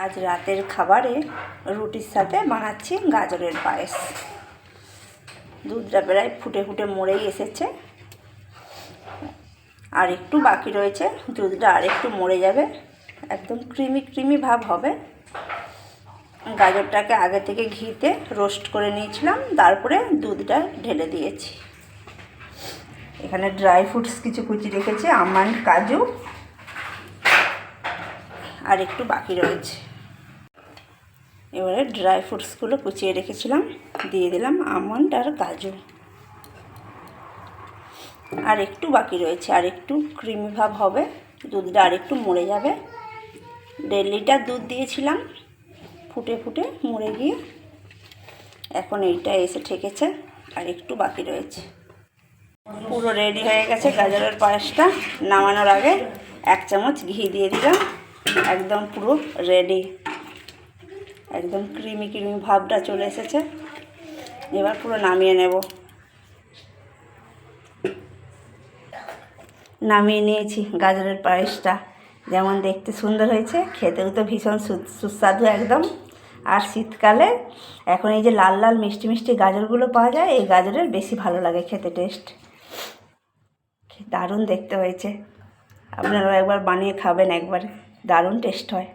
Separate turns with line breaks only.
আজ রাতের খাবারে রুটির সাথে বানাচ্ছি গাজরের পায়েস। দুধটা প্রায় ফুটে ফুটে মরেই এসেছে, আর একটু বাকি রয়েছে। দুধটা আর একটু মরে যাবে, একদম ক্রিমি ক্রিমি ভাব হবে। গাজরটাকে আগে থেকে ঘিতে রোস্ট করে নিয়েছিলাম, তারপরে দুধটা ঢেলে দিয়েছি। এখানে ড্রাই ফ্রুটস কিছু কুচি রেখেছি, আমন্ড, কাজু, আর একটু বাকি রয়েছে। এবারে ড্রাই ফ্রুটসগুলো কুচিয়ে রেখেছিলাম দিয়ে দিলাম, আমন্ড আর কাজু। আর একটু বাকি রয়েছে, আর একটু ক্রিমি ভাব হবে, দুধটা আর একটু মরে যাবে। 1.5 লিটার দুধ দিয়েছিলাম, ফুটে ফুটে মরে গিয়ে এখন এইটা এসে ঠেকেছে, আর একটু বাকি রয়েছে। পুরো রেডি হয়ে গেছে গাজরের পায়েসটা। নামানোর আগে 1 চামচ ঘি দিয়ে দিলাম, একদম পুরো রেডি। একদম ক্রিমি ক্রিমি ভাবটা চলে এসেছে। এবার পুরো নামিয়ে নেব। নামিয়ে নিয়েছি গাজরের পায়েসটা। যেমন দেখতে সুন্দর হয়েছে, খেতেও তো ভীষণ সুস্বাদু একদম। আর শীতকালে এখন এই যে লাল লাল মিষ্টি মিষ্টি গাজরগুলো পাওয়া যায়, এই গাজরের বেশি ভালো লাগে খেতে, টেস্ট দারুণ দেখতে হয়েছে। আপনারাও একবার বানিয়ে খাবেন, একবার দারুণ টেস্ট হয়।